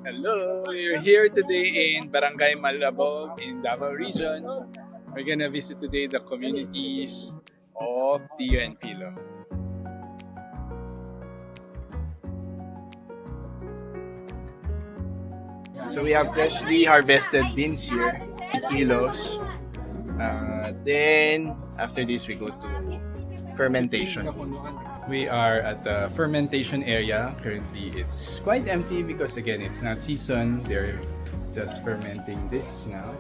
Hello, we're here today in Barangay Malabog in Davao Region. We're gonna visit today the communities of Tio and Pilo. So we have freshly harvested beans here, 8 kilos. Then after this we go to fermentation. We are at the fermentation area. Currently it's quite empty because again it's not season. They're just fermenting this now.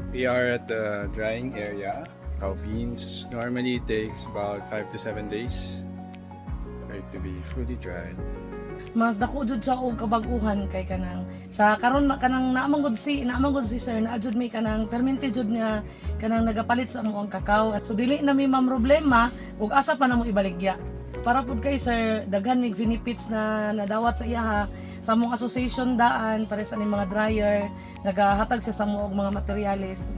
We are at the drying area. Cacao beans normally takes about 5 to 7 days for it to be fully dried. Mas dako jud sa og kabaguhan kay kanang sa karon kanang naamang gud si sir na jud may kanang fermented jud nga kanang nagapalit sa among kakao at so dili na mi problema ug asa pa namo ibaligya para pud kay sir daghan mig benefits na nadawat sa iya sa among association daan para sa ni mga dryer nagahatag siya sa among mga materyales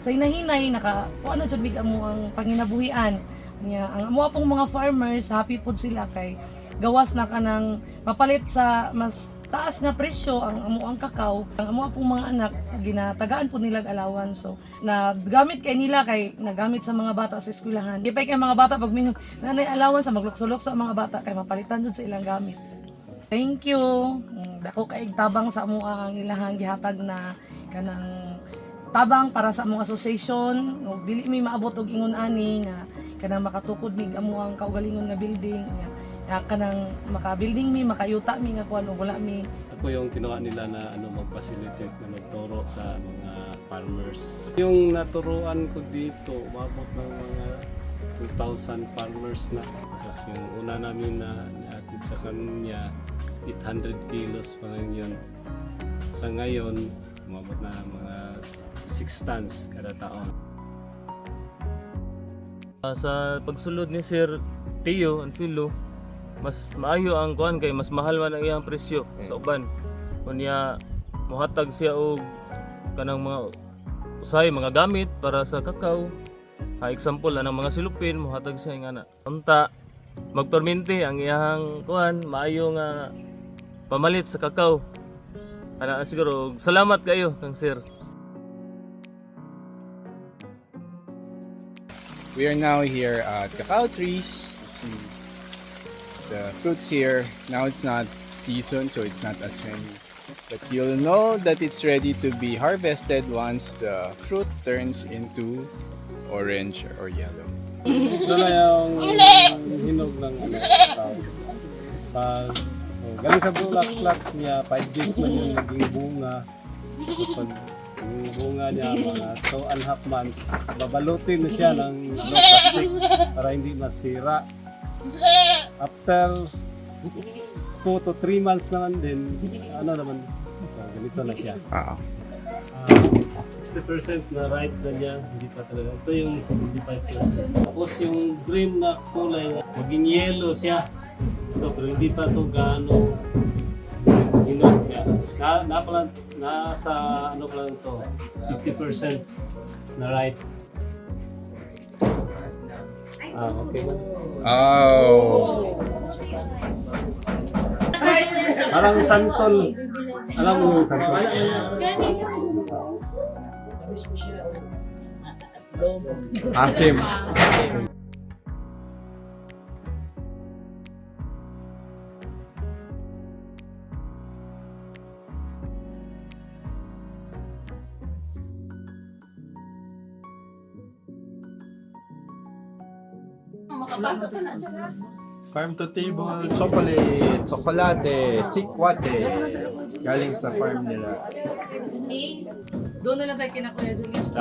sa hinahinay naka ano jud mig among panginabuhian nya ang amo pong mga farmers happy pud sila kay gawas na kanang mapalit sa mas taas nga presyo ang amuang kakao ang amo pong mga anak ginatagaan po nilang alawan so na gamit kay nila kay nagamit sa mga bata sa eskwelahan di pa kay mga bata pag mingon nanay alawan sa magluksuluok sa mga bata kay mapalitan jud sa ilang gamit. Thank you. Dako kay tabang sa amo ang ilahang gihatag na kanang tabang para sa among association ug dili mi maabot og ingon ani nga kanang makatukod mig amo ang kaugalingon nga building nga kanang maka-building mi makayuta mi nga kuan wala mi. Ako yung kinuha nila na mag-facilitate na magturo sa mga farmers. Yung naturuan ko dito, umabot ng mga 2,000 farmers na. Tapos yung una namin na niatid sa kanya, 800 kilos pa rin yun. Sa ngayon, umabot na mga 6 tons kada taon. Sa pagsulod ni Sir Tio and Pilo, mas maayo ang kuan kay mas mahal man ang iyang presyo sa uban. Kunya mohatag siya og kanang mga usahay mga gamit para sa kakao. Example anang mga silupin mohatag siya nga na. Unta magpermente ang iyang kuan maayo nga pamalit sa kakao. Ana siguro salamat kayo kang sir. We are now here at cacao trees. You see the fruits here. Now it's not season, so it's not as many. But you'll know that it's ready to be harvested once the fruit turns into orange or yellow. Ito na yung hinog ng tao. Pag galing sa bulaklak niya, 5 days na yung naging bunga. Tapos pag yung bunga niya, mga 2.5 months, babalutin na siya ng plastic para hindi masira. After 2 to 3 months naman din, ganito na siya. 60% na ripe na niya, hindi pa talaga. Ito yung 75%. Tapos yung green na kulay, maging yellow siya. Ito, pero hindi pa ito gaano hinog niya. Nasa ano pa lang ito, 50% na ripe. Okay. Oh. Parang santol. Alam mo yung santol? Akim. Farm to table, chocolate, tsokolate, sikwate. Galing sa farm nila. Doon na lang tayo kina Kuya Julius.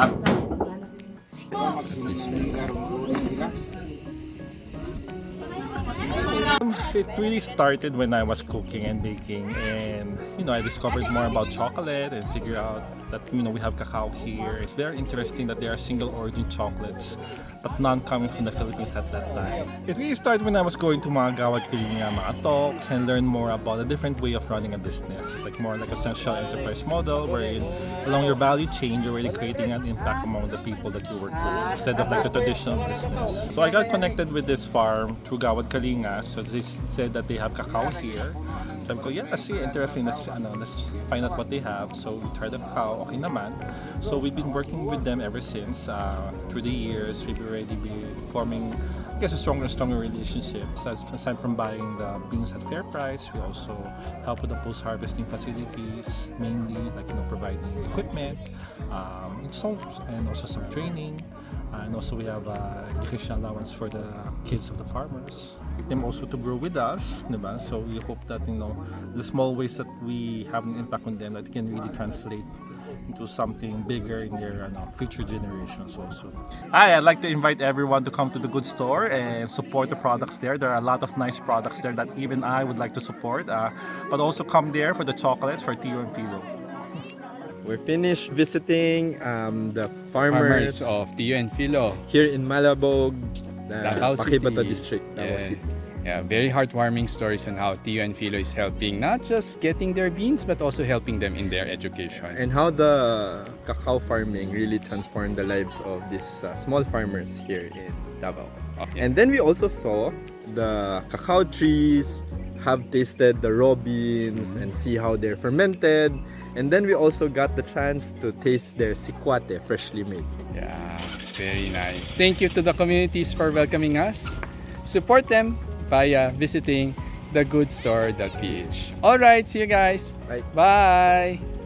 It really started when I was cooking and baking, and I discovered more about chocolate and figured out that we have cacao here. It's very interesting that there are single origin chocolates, but none coming from the Philippines at that time. It really started when I was going to mga Gawad Kalinga, mga talks, and learn more about a different way of running a business. It's like more like a social enterprise model, wherein along your value chain, you're really creating an impact among the people that you work with, instead of like the traditional business. So I got connected with this farm through Gawad Kalinga. So they said that they have cacao here. Sabi ko, yeah, see, interesting. Let's find out what they have. So we tried the cacao, okay naman. So we've been working with them ever since. Through the years, we've already been forming, I guess, a stronger and stronger relationship. So aside from buying the beans at fair price, we also help with the post-harvesting facilities, mainly like providing equipment, and also some training. And also we have education allowance for the kids of the farmers. Them also to grow with us, diba? So we hope that the small ways that we have an impact on them, that can really translate into something bigger in their future generations also. I'd like to invite everyone to come to the Good Store and support the products there. There are a lot of nice products there that even I would like to support. But also come there for the chocolates for Tio and Philo. We're finished visiting the farmers Farmers of Tio and Philo. here in Malabog, Davao City. Pakibata District, Davao City. Yeah, very heartwarming stories on how Tio and Philo is helping not just getting their beans but also helping them in their education. And how the cacao farming really transformed the lives of these small farmers here in Davao. Okay. And then we also saw the cacao trees, have tasted the raw beans and see how they're fermented. And then we also got the chance to taste their sikwate, freshly made. Yeah, very nice. Thank you to the communities for welcoming us. Support them via visiting thegoodstore.ph. All right, see you guys. Bye. Bye.